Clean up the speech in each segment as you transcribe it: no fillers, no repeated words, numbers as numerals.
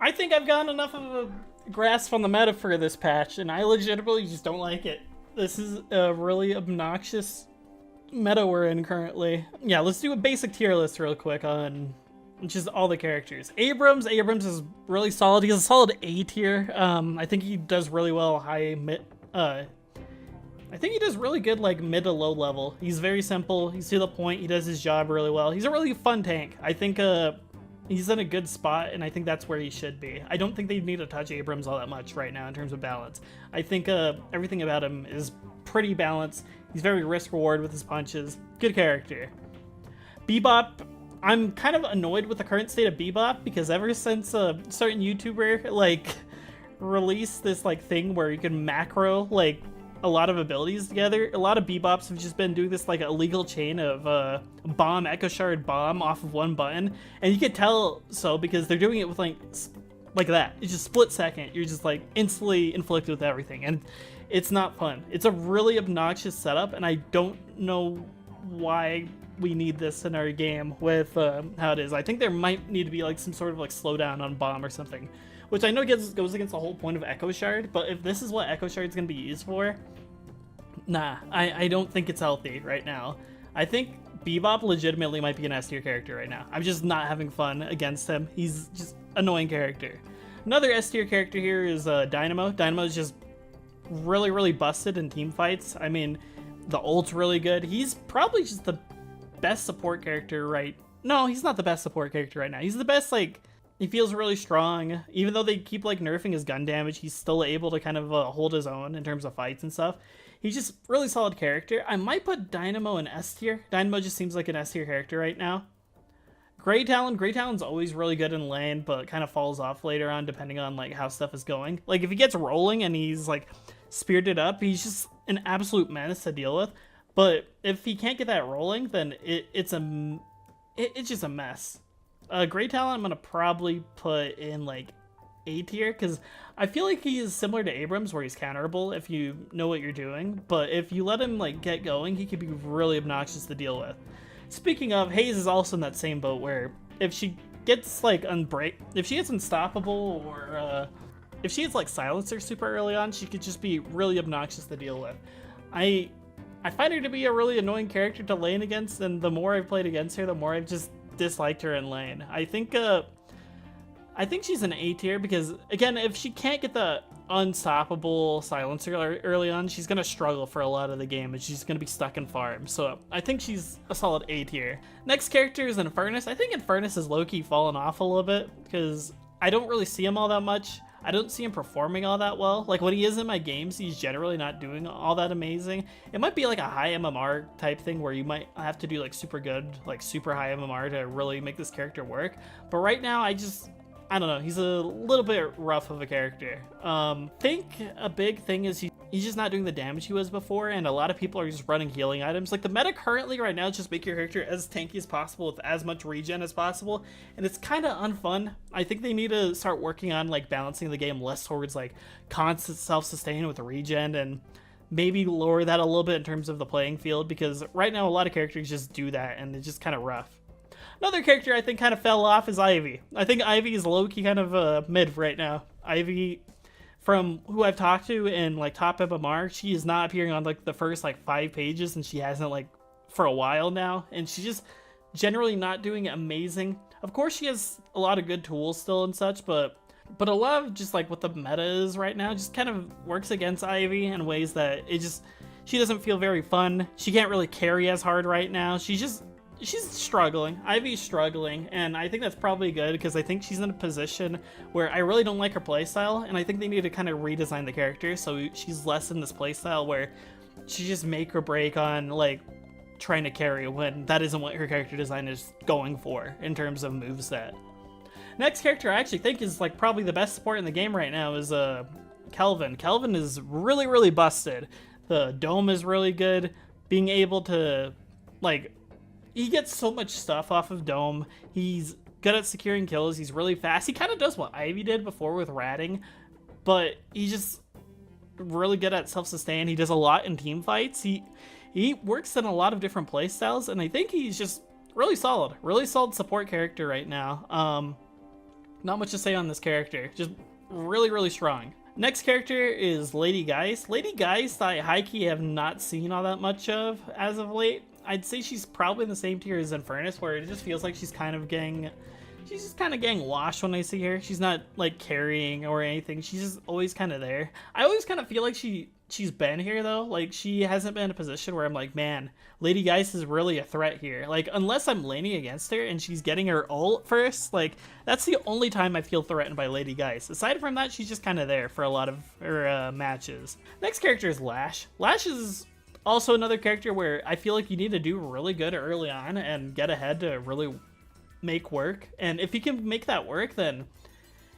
I think I've gotten enough of a grasp on the meta for this patch, and I legitimately just don't like it. This is a really obnoxious meta we're in currently. Yeah, let's do a basic tier list real quick on just all the characters. Abrams is really solid. He's a solid A tier. I think he does really well high mid. I think he does really good like mid to low level. He's very simple. He's to the point. He does his job really well. He's a really fun tank. I think he's in a good spot, and I think that's where he should be. I don't think they need to touch Abrams all that much right now in terms of balance. I think everything about him is pretty balanced. He's very risk-reward with his punches. Good character. Bebop, I'm kind of annoyed with the current state of Bebop because ever since a certain YouTuber like released this like thing where you can macro like a lot of abilities together, a lot of Bebops have just been doing this like illegal chain of bomb, Echo Shard, bomb off of one button, and you can tell so because they're doing it with like that. It's just split second. You're just like instantly inflicted with everything, and it's not fun. It's a really obnoxious setup, and I don't know why we need this in our game with how it is. I think there might need to be like some sort of like slowdown on bomb or something, which I know goes against the whole point of Echo Shard, but if this is what Echo Shard is going to be used for, nah, I don't think it's healthy right now. I think Bebop legitimately might be an S tier character right now. I'm just not having fun against him. He's just annoying character. Another S tier character here is Dynamo. Dynamo is just really, really busted in team fights. I mean, the ult's really good. He's probably just the best support character No, he's not the best support character right now. He's the best, like, he feels really strong. Even though they keep like nerfing his gun damage, he's still able to kind of hold his own in terms of fights and stuff. He's just really solid character. I might put Dynamo in S tier. Dynamo just seems like an S tier character right now. Grey Talon's always really good in lane, but kind of falls off later on depending on like how stuff is going. Like if he gets rolling and he's like spirited up, he's just an absolute menace to deal with. But if he can't get that rolling, then it's just a mess. Grey Talon I'm gonna probably put in like A tier because I feel like he is similar to Abrams where he's counterable if you know what you're doing, but if you let him like get going, he could be really obnoxious to deal with. Speaking of, Haze is also in that same boat where if she gets like if she gets unstoppable or if she gets like silencer super early on, she could just be really obnoxious to deal with. I find her to be a really annoying character to lane against, and the more I've played against her, the more I've just disliked her in lane. I think she's an A tier because again, if she can't get the unstoppable silencer early on, she's gonna struggle for a lot of the game and she's gonna be stuck in farm. So I think she's a solid A tier. Next character is Infernus. I think Infernus is low-key fallen off a little bit because I don't really see him all that much. I don't see him performing all that well. Like when he is in my games, he's generally not doing all that amazing. It might be like a high MMR type thing where you might have to do like super good, like super high MMR to really make this character work. But right now, I don't know, he's a little bit rough of a character. Think a big thing is he's just not doing the damage he was before, and a lot of people are just running healing items. Like the meta currently right now is just make your character as tanky as possible with as much regen as possible, and it's kind of unfun. I think they need to start working on like balancing the game less towards like constant self-sustain with regen, and maybe lower that a little bit in terms of the playing field, because right now a lot of characters just do that and it's just kind of rough. Another character I think kind of fell off is Ivy. I think Ivy is low-key kind of mid right now. Ivy, from who I've talked to in like top MMR, she is not appearing on like the first like 5 pages, and she hasn't like for a while now, and she's just generally not doing amazing. Of course she has a lot of good tools still and such, but a lot of just like what the meta is right now just kind of works against Ivy in ways that she doesn't feel very fun. She can't really carry as hard right now. She's struggling. Ivy's struggling, and I think that's probably good because I think she's in a position where I really don't like her playstyle, and I think they need to kind of redesign the character so she's less in this playstyle where she just make or break on like trying to carry when that isn't what her character design is going for in terms of moveset. Next character I actually think is like probably the best support in the game right now is Kelvin. Kelvin is really, really busted. The dome is really good. Being able to like, he gets so much stuff off of dome. He's good at securing kills. He's really fast. He kind of does what Ivy did before with ratting, but he's just really good at self-sustain. He does a lot in team fights. He works in a lot of different playstyles, and I think he's just really solid support character right now. Not much to say on this character. Just really, really strong. Next character is Lady Geist. Lady Geist, I high-key have not seen all that much of as of late. I'd say she's probably in the same tier as Infernus, where it just feels like she's kind of getting washed when I see her. She's not like carrying or anything. She's just always kind of there. I always kind of feel like she's been here though. Like she hasn't been in a position where I'm like, man, Lady Geist is really a threat here. Like unless I'm laning against her and she's getting her ult first, like that's the only time I feel threatened by Lady Geist. Aside from that, she's just kind of there for a lot of her matches. Next character is Lash. Lash is also another character where I feel like you need to do really good early on and get ahead to really make work. And if he can make that work, then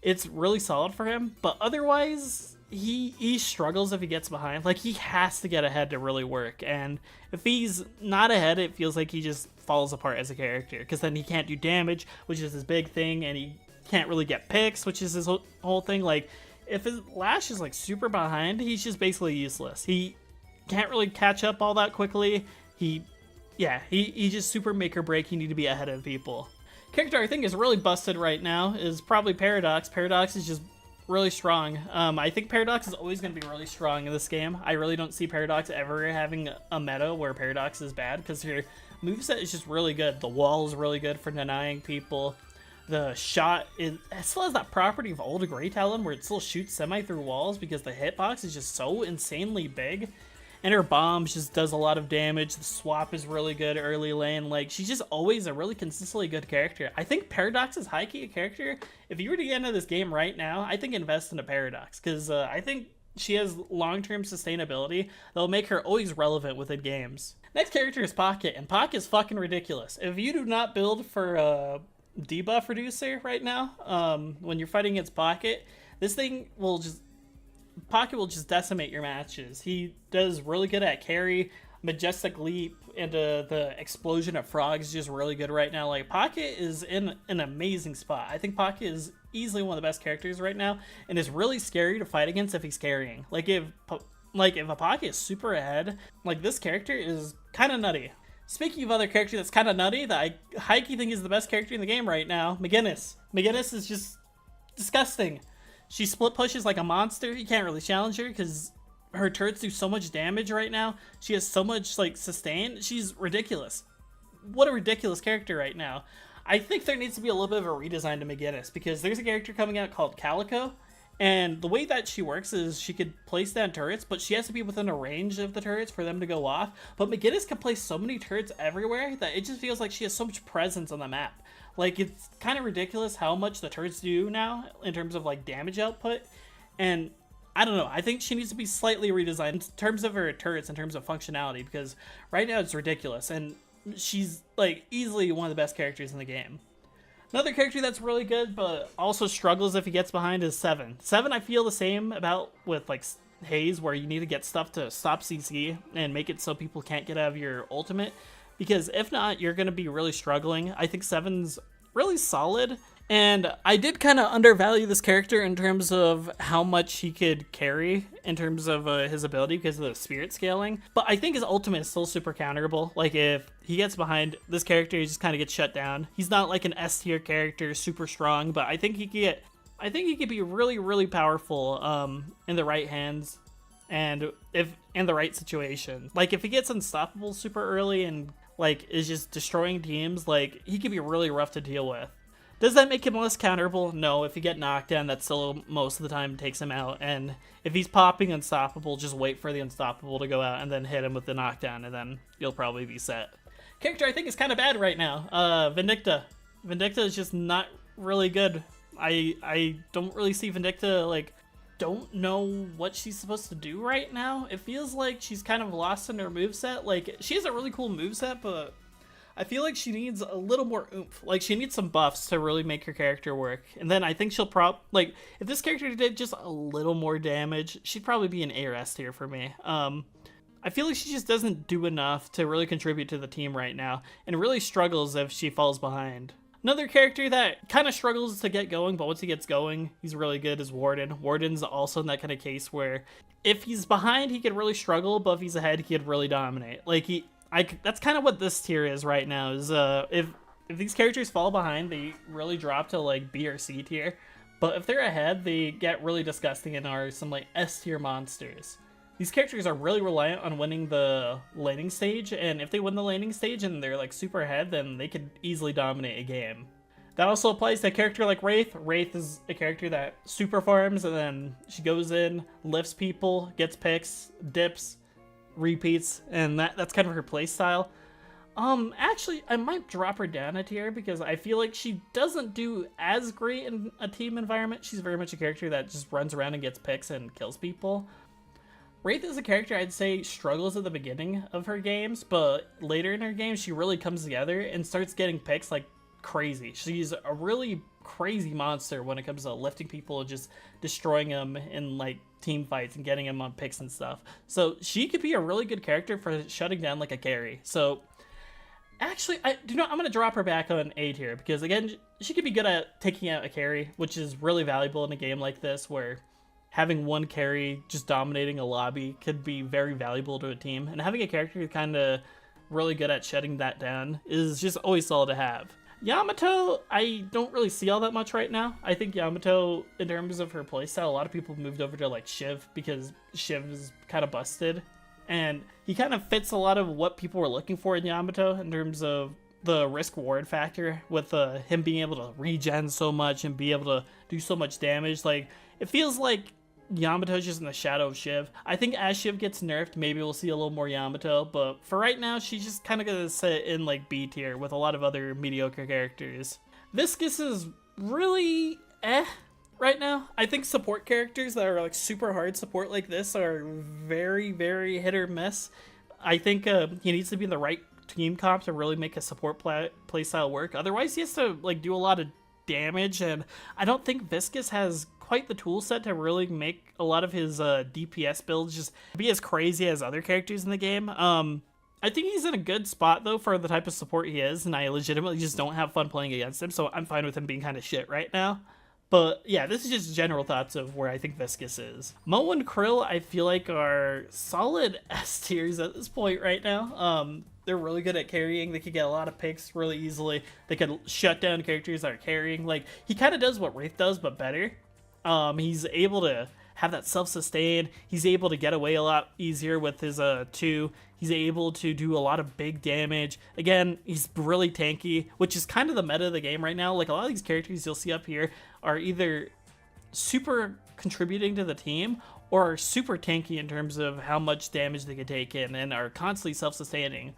it's really solid for him. But otherwise, he struggles if he gets behind. Like he has to get ahead to really work. And if he's not ahead, it feels like he just falls apart as a character, because then he can't do damage, which is his big thing, and he can't really get picks, which is his whole thing. Like if his Lash is like super behind, he's just basically useless. He can't really catch up all that quickly. He just super make or break. You need to be ahead of people. Character I think is really busted right now is probably Paradox. Paradox is just really strong. I think Paradox is always going to be really strong in this game. I really don't see Paradox ever having a meta where Paradox is bad, because her moveset is just really good. The wall is really good for denying people. The shot it still has that property of old Grey Talon where it still shoots semi through walls because the hitbox is just so insanely big. And her bombs just does a lot of damage. The swap is really good early lane. Like, she's just always a really consistently good character. I think Paradox is high-key a character. If you were to get into this game right now, I think invest in a Paradox, because I think she has long-term sustainability that'll make her always relevant within games. Next character is Pocket, and Pocket is fucking ridiculous. If you do not build for a debuff reducer right now, when you're fighting against Pocket, this thing will just... Pocket will just decimate your matches. He does really good at carry, Majestic Leap, and the Explosion of Frogs is just really good right now. Like, Pocket is in an amazing spot. I think Pocket is easily one of the best characters right now, and is really scary to fight against if he's carrying. Like, if a Pocket is super ahead, like, this character is kind of nutty. Speaking of other character that's kind of nutty, that I high-key think is the best character in the game right now, McGinnis. McGinnis is just disgusting. She split pushes like a monster. You can't really challenge her because her turrets do so much damage right now. She has so much like sustain. She's ridiculous. What a ridiculous character right now. I think there needs to be a little bit of a redesign to McGinnis, because there's a character coming out called Calico, and the way that she works is she could place down turrets, but she has to be within a range of the turrets for them to go off. But McGinnis can place so many turrets everywhere that it just feels like she has so much presence on the map. Like, it's kind of ridiculous how much the turrets do now in terms of, like, damage output. And, I don't know, I think she needs to be slightly redesigned in terms of her turrets, in terms of functionality, because right now it's ridiculous. And she's, like, easily one of the best characters in the game. Another character that's really good, but also struggles if he gets behind, is Seven. Seven, I feel the same about with, like, Haze, where you need to get stuff to stop CC and make it so people can't get out of your ultimate. Because if not, you're going to be really struggling. I think Seven's really solid. And I did kind of undervalue this character in terms of how much he could carry in terms of his ability because of the spirit scaling. But I think his ultimate is still super counterable. Like, if he gets behind this character, he just kind of gets shut down. He's not like an S tier character, super strong, but I think he could be really, really powerful in the right hands and if in the right situation. Like, if he gets unstoppable super early and like is just destroying teams, like he could be really rough to deal with. Does that make him less counterable? No. If you get knocked down, that still most of the time takes him out. And if he's popping unstoppable, just wait for the unstoppable to go out and then hit him with the knockdown, and then you'll probably be set. Character I think is kind of bad right now. Vindicta. Vindicta is just not really good. I don't really see Vindicta, like, don't know what she's supposed to do right now. It feels like she's kind of lost in her moveset. Like, she has a really cool moveset, but I feel like she needs a little more oomph. Like, she needs some buffs to really make her character work. And then I think she'll like, if this character did just a little more damage, she'd probably be an A or S tier for me. I feel like she just doesn't do enough to really contribute to the team right now, and really struggles if she falls behind. Another character that kind of struggles to get going, but once he gets going, he's really good, is Warden. Warden's also in that kind of case where if he's behind, he could really struggle, but if he's ahead, he could really dominate. Like, that's kind of what this tier is right now, is if If these characters fall behind, they really drop to like B or C tier. But if they're ahead, they get really disgusting and are some like S tier monsters. These characters are really reliant on winning the laning stage, and if they win the laning stage and they're like super ahead, then they could easily dominate a game. That also applies to a character like Wraith. Wraith is a character that super farms, and then she goes in, lifts people, gets picks, dips, repeats, and that's kind of her playstyle. Actually, I might drop her down a tier because I feel like she doesn't do as great in a team environment. She's very much a character that just runs around and gets picks and kills people. Wraith is a character I'd say struggles at the beginning of her games, but later in her games, she really comes together and starts getting picks like crazy. She's a really crazy monster when it comes to lifting people and just destroying them in like team fights and getting them on picks and stuff. So she could be a really good character for shutting down like a carry. So actually, I'm going to drop her back on A tier because again, she could be good at taking out a carry, which is really valuable in a game like this where having one carry just dominating a lobby could be very valuable to a team, and having a character who's kind of really good at shutting that down is just always solid to have. Yamato, I don't really see all that much right now. I think Yamato, in terms of her playstyle, a lot of people moved over to like Shiv because Shiv is kind of busted, and he kind of fits a lot of what people were looking for in Yamato in terms of the risk reward factor with him being able to regen so much and be able to do so much damage. Like, it feels like Yamato's just in the shadow of Shiv. I think as Shiv gets nerfed, maybe we'll see a little more Yamato, but for right now, she's just kind of gonna sit in like B tier with a lot of other mediocre characters. Viscous is really right now. I think support characters that are like super hard support like this are very, very hit or miss. I think he needs to be in the right team comp to really make a support playstyle work. Otherwise, he has to like do a lot of damage, and I don't think Viscous has quite the tool set to really make a lot of his DPS builds just be as crazy as other characters in the game. I think he's in a good spot though for the type of support he is, and I legitimately just don't have fun playing against him, so I'm fine with him being kind of shit right now. But yeah, this is just general thoughts of where I think Viscous is. Mo and Krill, I feel like, are solid S tiers at this point right now. They're really good at carrying. They could get a lot of picks really easily. They could shut down characters that are carrying. Like, he kind of does what Wraith does, but better. He's able to have that self-sustain. He's able to get away a lot easier with his 2. He's able to do a lot of big damage. Again, he's really tanky, which is kind of the meta of the game right now. Like, a lot of these characters you'll see up here are either super contributing to the team or are super tanky in terms of how much damage they can take in and are constantly self-sustaining.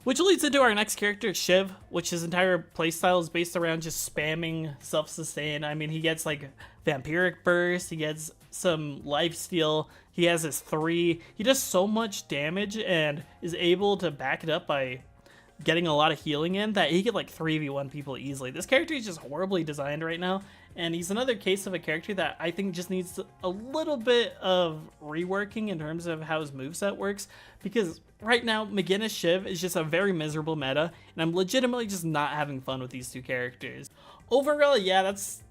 Which leads into our next character, Shiv, which his entire playstyle is based around just spamming self-sustain. I mean, he gets like Vampiric Burst, he gets some Lifesteal, he has his 3. He does so much damage and is able to back it up by getting a lot of healing in that he could like 3v1 people easily. This character is just horribly designed right now, and he's another case of a character that I think just needs a little bit of reworking in terms of how his moveset works, because right now McGinnis Shiv is just a very miserable meta, and I'm legitimately just not having fun with these two characters. Overall, yeah, this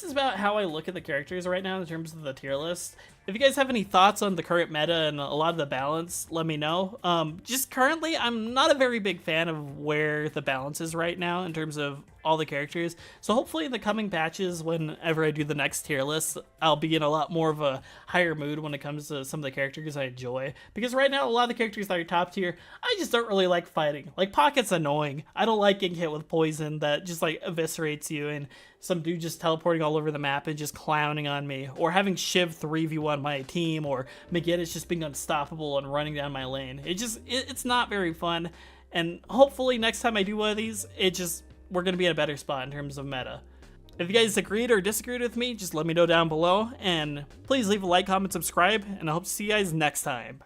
is about how I look at the characters right now in terms of the tier list. If you guys have any thoughts on the current meta and a lot of the balance, let me know. Just currently, I'm not a very big fan of where the balance is right now in terms of all the characters. So hopefully in the coming patches, whenever I do the next tier list, I'll be in a lot more of a higher mood when it comes to some of the characters I enjoy. Because right now, a lot of the characters that are top tier, I just don't really like fighting. Like, Pocket's annoying. I don't like getting hit with poison that just like eviscerates you, and some dude just teleporting all over the map and just clowning on me. Or having Shiv 3v1 my team, or McGinnis just being unstoppable and running down my lane. It's not very fun. And hopefully next time I do one of these, we're going to be in a better spot in terms of meta. If you guys agreed or disagreed with me, just let me know down below, and please leave a like, comment, subscribe, and I hope to see you guys next time.